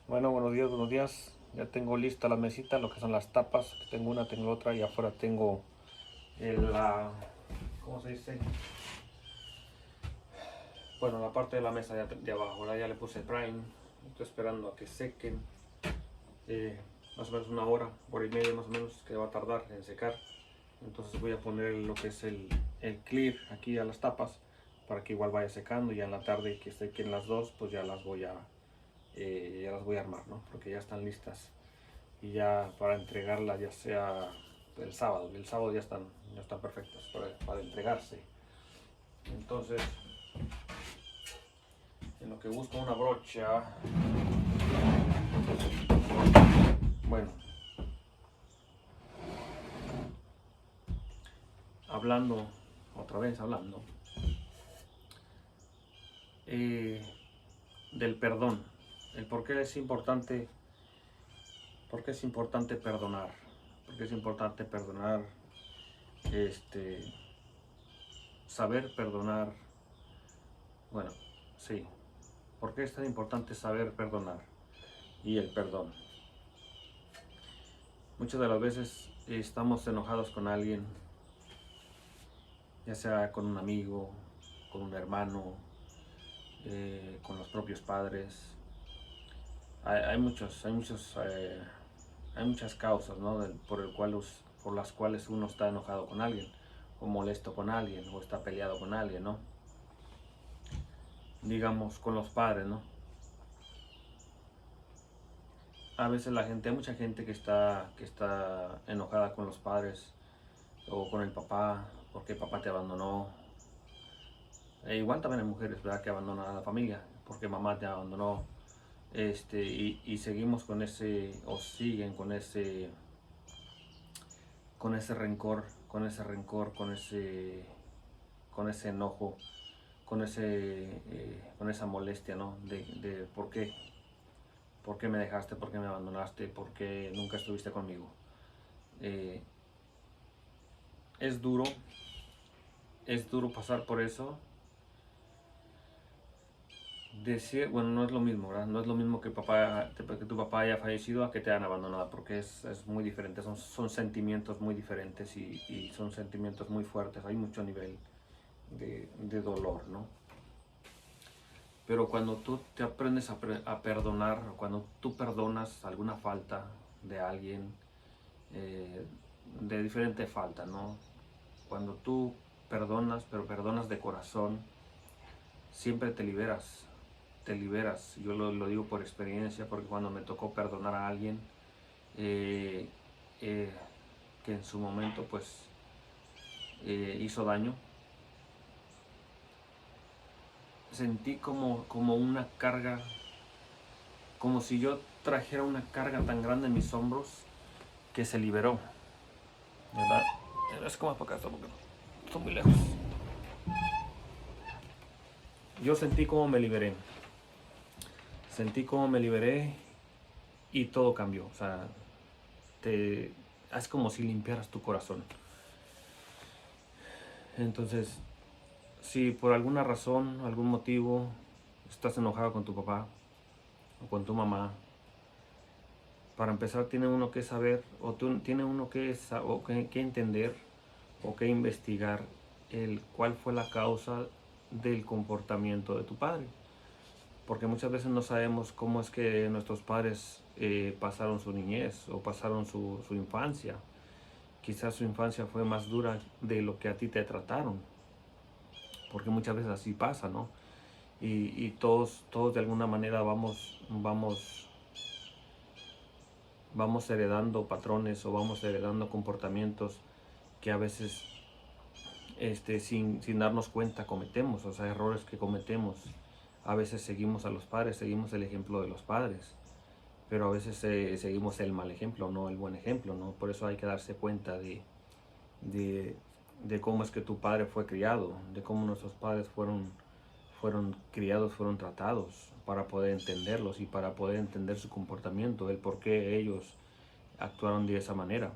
Bueno, buenos días, buenos días. Ya tengo lista la mesita, lo que son las tapas. Tengo una, tengo otra y afuera tengo la... ¿Cómo se dice? Bueno, la parte de la mesa de abajo. Ahora ya le puse prime. Estoy esperando a que sequen. Más o menos una hora y media más o menos que va a tardar en secar. Entonces voy a poner lo que es el clear aquí a las tapas para que igual vaya secando. Y en la tarde que sequen las dos, pues ya las voy a armar, ¿no? Porque ya están listas. Y ya para entregarla ya sea el sábado ya están perfectas para entregarse. Entonces, en lo que busco una brocha, bueno, hablando, otra vez hablando, eh, del perdón, el por qué es importante perdonar, por qué es importante perdonar, este, saber perdonar, bueno, sí, por qué es tan importante saber perdonar y el perdón. Muchas de las veces estamos enojados con alguien, ya sea con un amigo, con un hermano, con los propios padres. Hay muchas causas, ¿no? Por las cuales uno está enojado con alguien, o molesto con alguien, o está peleado con alguien, ¿no? Digamos, con los padres, ¿no? A veces hay mucha gente que está enojada con los padres o con el papá, porque el papá te abandonó. Igual también hay mujeres, ¿verdad?, que abandonan a la familia porque mamá te abandonó. Y seguimos con ese, o siguen con ese rencor, con ese enojo, con esa molestia, ¿no? De por qué me dejaste, por qué me abandonaste, por qué nunca estuviste conmigo. Eh, es duro, es duro pasar por eso. Decir, bueno, no es lo mismo, ¿verdad? No es lo mismo que tu papá haya fallecido a que te hayan abandonado, porque es muy diferente, son sentimientos muy diferentes y son sentimientos muy fuertes, hay mucho nivel de dolor, ¿no? Pero cuando tú te aprendes a perdonar, o cuando tú perdonas alguna falta de alguien, eh, de diferente falta, ¿no? Cuando tú perdonas, pero perdonas de corazón, siempre te liberas. Yo lo digo por experiencia, porque cuando me tocó perdonar a alguien eh, eh, que en su momento pues hizo daño, sentí como una carga, como si yo trajera una carga tan grande en mis hombros que se liberó, ¿verdad? Es como para acá, porque estoy muy lejos. Yo sentí como me liberé y todo cambió, o sea, es como si limpiaras tu corazón. Entonces, si por alguna razón, algún motivo, estás enojado con tu papá o con tu mamá, para empezar tiene uno que saber, tiene uno que entender o que investigar cuál fue la causa del comportamiento de tu padre. Porque muchas veces no sabemos cómo es que nuestros padres pasaron su niñez o pasaron su infancia. Quizás su infancia fue más dura de lo que a ti te trataron, porque muchas veces así pasa, ¿no? Y todos de alguna manera vamos heredando patrones o vamos heredando comportamientos que a veces sin darnos cuenta cometemos, o sea, errores que cometemos. A veces seguimos a los padres, seguimos el ejemplo de los padres, pero a veces seguimos el mal ejemplo, no el buen ejemplo, ¿no? Por eso hay que darse cuenta de, de cómo es que tu padre fue criado, de cómo nuestros padres fueron criados, fueron tratados, para poder entenderlos y para poder entender su comportamiento, el por qué ellos actuaron de esa manera,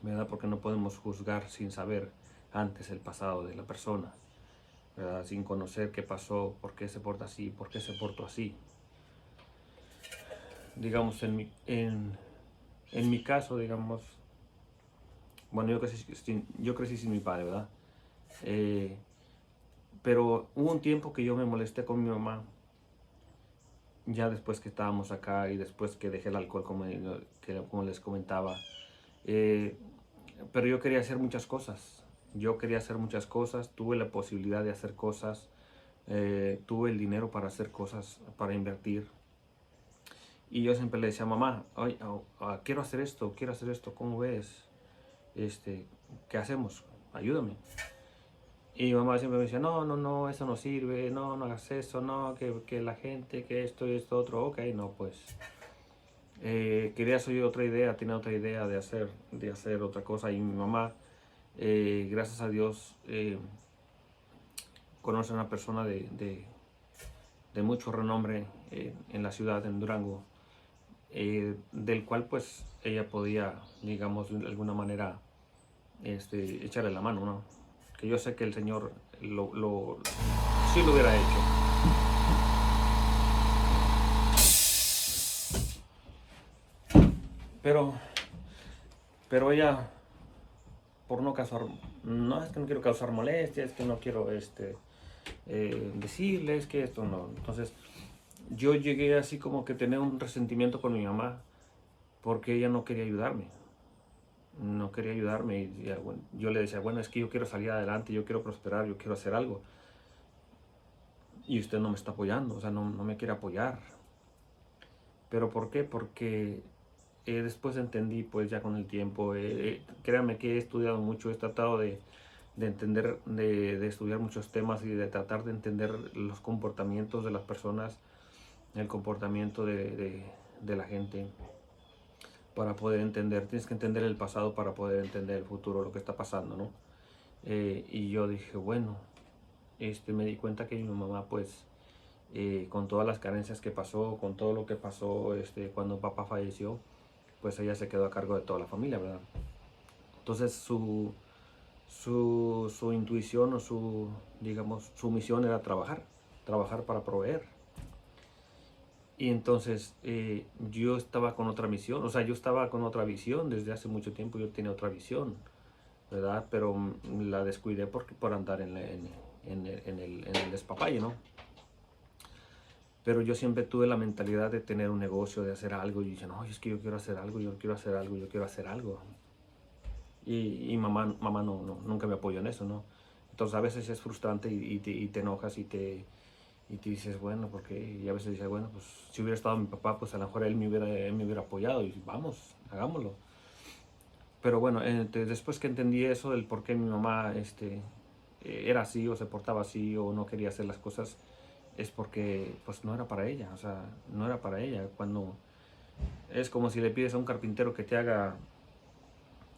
¿verdad? Porque no podemos juzgar sin saber antes el pasado de la persona, ¿verdad? Sin conocer qué pasó, por qué se porta así, por qué se portó así. digamos, en mi caso, digamos, bueno, yo crecí sin mi padre, ¿verdad? Eh, pero hubo un tiempo que yo me molesté con mi mamá, ya después que estábamos acá y después que dejé el alcohol, como les comentaba. Eh, pero yo quería hacer muchas cosas. Yo quería hacer muchas cosas, tuve la posibilidad de hacer cosas, tuve el dinero para hacer cosas, para invertir. Y yo siempre le decía, mamá, "Ay, quiero hacer esto, ¿cómo ves? ¿Qué hacemos? Ayúdame". Y mi mamá siempre me decía, no, no, no, eso no sirve, no, no hagas eso, no, que la gente, que esto y esto otro, ok, no, pues. Quería hacer otra idea, tenía otra idea de hacer otra cosa. Y mi mamá, gracias a Dios, conoce a una persona de mucho renombre en la ciudad, en Durango, del cual pues ella podía, digamos, de alguna manera echarle la mano, ¿no? Que yo sé que el Señor sí lo hubiera hecho. Pero, pero ella, por no causar, no es que no quiero causar molestias, es que no quiero decirles que esto no. Entonces, yo llegué así como que tener un resentimiento con mi mamá porque ella no quería ayudarme. No quería ayudarme y, bueno, yo le decía, bueno, es que yo quiero salir adelante, yo quiero prosperar, yo quiero hacer algo. Y usted no me está apoyando, o sea, no me quiere apoyar. ¿Pero por qué? Porque después entendí, pues ya con el tiempo, créanme que he estudiado mucho, he tratado de entender, de estudiar muchos temas y de tratar de entender los comportamientos de las personas, el comportamiento de la gente, para poder entender. Tienes que entender el pasado para poder entender el futuro, lo que está pasando, ¿no? Y yo dije, bueno, me di cuenta que mi mamá, pues, con todas las carencias que pasó, con todo lo que pasó cuando papá falleció, pues ella se quedó a cargo de toda la familia, ¿verdad? Entonces su intuición o digamos, su misión era trabajar para proveer. Y entonces yo estaba con otra misión, o sea, yo estaba con otra visión desde hace mucho tiempo, yo tenía otra visión, ¿verdad? Pero la descuidé por andar en el despapalle, ¿no? Pero yo siempre tuve la mentalidad de tener un negocio, de hacer algo, y dije, no, es que yo quiero hacer algo, yo quiero hacer algo, yo quiero hacer algo. Y mamá nunca me apoyó en eso, ¿no? Entonces a veces es frustrante y te enojas y te dices, bueno, porque y a veces dices, bueno, pues si hubiera estado mi papá, pues a lo mejor él me hubiera apoyado y vamos, hagámoslo. Pero bueno, después que entendí eso, del por qué mi mamá era así o se portaba así o no quería hacer las cosas, es porque pues no era para ella, o sea, no era para ella. Cuando es como si le pides a un carpintero que te haga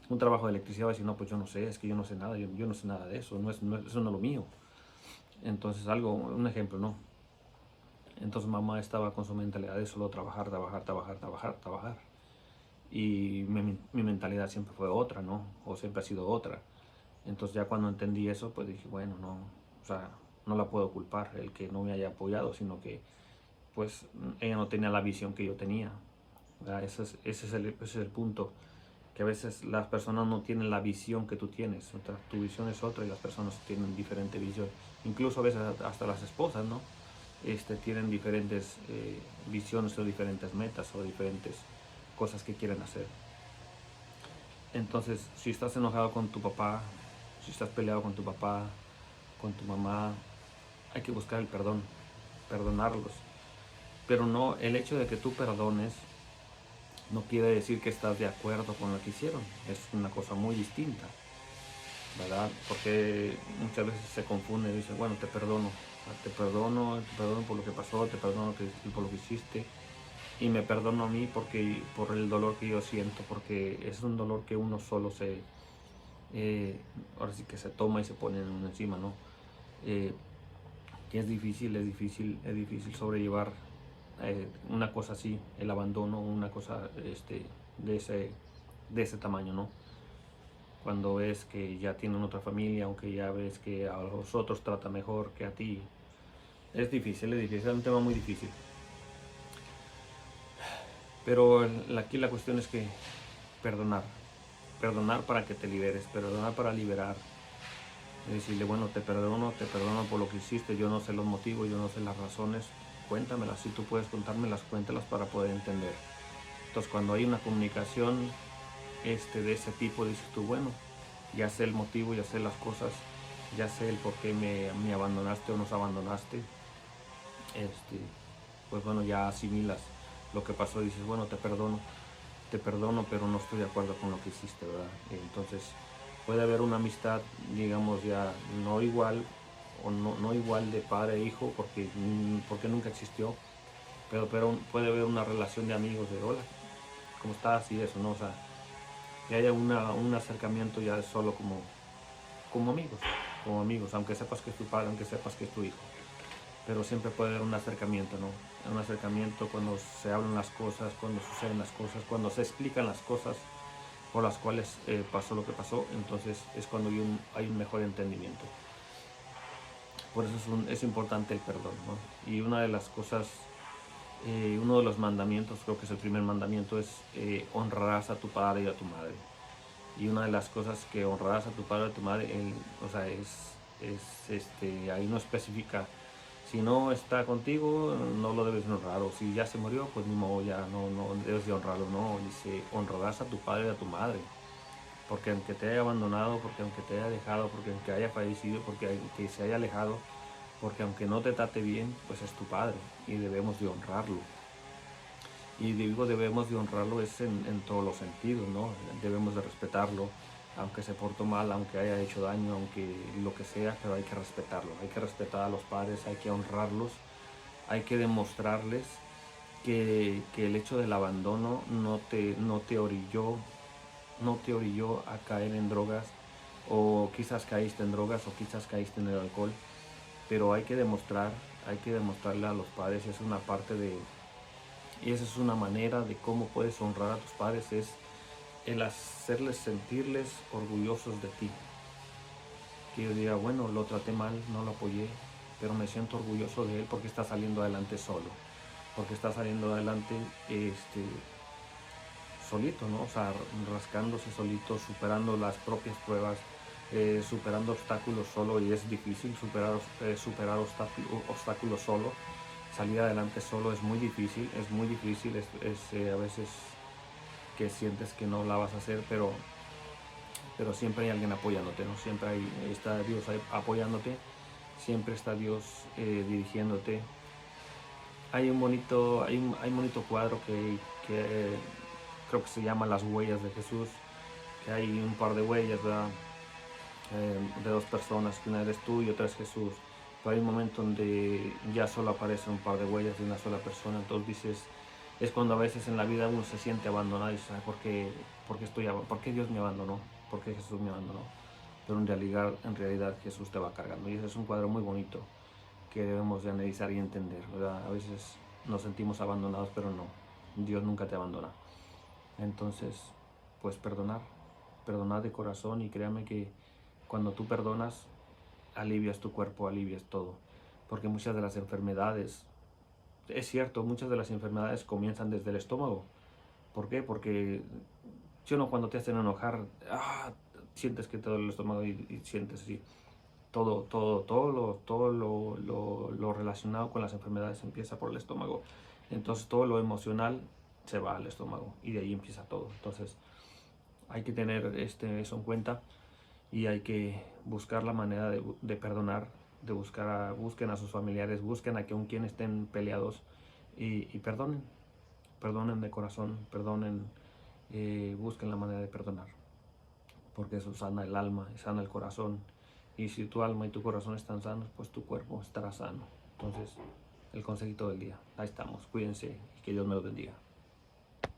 un trabajo de electricidad, va a decir, no, pues yo no sé, es que yo no sé nada, yo no sé nada de eso, eso no es lo mío. Entonces un ejemplo, ¿no? Entonces mamá estaba con su mentalidad de solo trabajar, trabajar, trabajar, trabajar, trabajar. Y mi mentalidad siempre fue otra, ¿no? O siempre ha sido otra. Entonces ya cuando entendí eso, pues dije, bueno, no, o sea, no la puedo culpar el que no me haya apoyado, sino que pues ella no tenía la visión que yo tenía. Ese es el punto, que a veces las personas no tienen la visión que tú tienes, tu visión es otra y las personas tienen diferente visión. Incluso a veces hasta las esposas, ¿no? Tienen diferentes visiones o diferentes metas o diferentes cosas que quieren hacer. Entonces, si estás enojado con tu papá, si estás peleado con tu papá, con tu mamá, hay que buscar el perdón, perdonarlos. Pero no, el hecho de que tú perdones no quiere decir que estás de acuerdo con lo que hicieron. Es una cosa muy distinta, ¿verdad? Porque muchas veces se confunde y dicen, bueno, te perdono por lo que pasó, te perdono por lo que hiciste y me perdono a mí por el dolor que yo siento, porque es un dolor que uno solo ahora sí que se toma y se pone encima, ¿no? Que es difícil, sobrellevar una cosa así, el abandono, una cosa de ese tamaño, ¿no? Cuando ves que ya tienen otra familia, aunque ya ves que a los otros trata mejor que a ti, es difícil, es un tema muy difícil. Pero aquí la cuestión es que perdonar. Perdonar para que te liberes, perdonar para liberar. Decirle, bueno, te perdono por lo que hiciste, yo no sé los motivos, yo no sé las razones, cuéntamelas, si tú puedes contármelas, cuéntalas para poder entender. Entonces cuando hay una comunicación de ese tipo, dices tú, bueno, ya sé el motivo, ya sé las cosas, ya sé el por qué me abandonaste o nos abandonaste, pues bueno, ya asimilas lo que pasó y dices, bueno, te perdono, pero no estoy de acuerdo con lo que hiciste, ¿verdad? Entonces puede haber una amistad, digamos, ya no igual, o no igual de padre e hijo, porque nunca existió, pero puede haber una relación de amigos, de hola, ¿cómo estás? Y eso, ¿no? O sea, que haya un acercamiento ya solo como amigos, aunque sepas que es tu padre, aunque sepas que es tu hijo. Pero siempre puede haber un acercamiento, ¿no? Un acercamiento cuando se hablan las cosas, cuando suceden las cosas, cuando se explican las cosas por las cuales pasó lo que pasó, entonces es cuando hay un mejor entendimiento. Por eso es importante el perdón, ¿no? Y una de las cosas, uno de los mandamientos, creo que es el primer mandamiento, es honrarás a tu padre y a tu madre. Y una de las cosas que honrarás a tu padre y a tu madre, o sea, ahí no especifica, si no está contigo, no lo debes de honrar, o si ya se murió, pues ni modo, ya no debes de honrarlo, no, dice, honrarás a tu padre y a tu madre, porque aunque te haya abandonado, porque aunque te haya dejado, porque aunque haya fallecido, porque aunque se haya alejado, porque aunque no te trate bien, pues es tu padre, y debemos de honrarlo. Y digo debemos de honrarlo es en todos los sentidos, ¿no? Debemos de respetarlo, aunque se portó mal, aunque haya hecho daño, aunque lo que sea, pero hay que respetarlo. Hay que respetar a los padres, hay que honrarlos, hay que demostrarles que el hecho del abandono no te orilló a caer en drogas, o quizás caíste en drogas, o quizás caíste en el alcohol, pero hay que demostrarle a los padres, es una parte de, y esa es una manera de cómo puedes honrar a tus padres, es el hacerles sentirles orgullosos de ti. Que yo diga, bueno, lo traté mal, no lo apoyé, pero me siento orgulloso de él porque está saliendo adelante solo, porque está saliendo adelante solito, ¿no? O sea, rascándose solito, superando las propias pruebas, superando obstáculos solo, y es difícil superar obstáculos solo. Salir adelante solo es muy difícil, a veces que sientes que no la vas a hacer, pero siempre hay alguien apoyándote, ¿no? Siempre está Dios ahí apoyándote, siempre está Dios dirigiéndote. Hay un bonito cuadro que creo que se llama Las huellas de Jesús, que hay un par de huellas, ¿verdad? De dos personas, que una eres tú y otra es Jesús. Pero hay un momento donde ya solo aparecen un par de huellas de una sola persona, entonces dices, es cuando a veces en la vida uno se siente abandonado y dice, ¿por qué Dios me abandonó? ¿Por qué Jesús me abandonó? Pero en realidad Jesús te va cargando, y ese es un cuadro muy bonito que debemos de analizar y entender, ¿verdad? A veces nos sentimos abandonados, pero no, Dios nunca te abandona. Entonces, pues perdonar de corazón, y créame que cuando tú perdonas, alivias tu cuerpo, alivias todo. Porque muchas de las enfermedades, es cierto, muchas de las enfermedades comienzan desde el estómago. ¿Por qué? Porque cuando te hacen enojar, sientes que te duele el estómago, y sientes así. Todo lo relacionado con las enfermedades empieza por el estómago. Entonces todo lo emocional se va al estómago, y de ahí empieza todo. Entonces hay que tener eso en cuenta, y hay que buscar la manera de perdonar, busquen a sus familiares, busquen a con quien estén peleados, y perdonen de corazón, busquen la manera de perdonar, porque eso sana el alma, sana el corazón, y si tu alma y tu corazón están sanos, pues tu cuerpo estará sano. Entonces, el consejito del día, ahí estamos, cuídense y que Dios me los bendiga.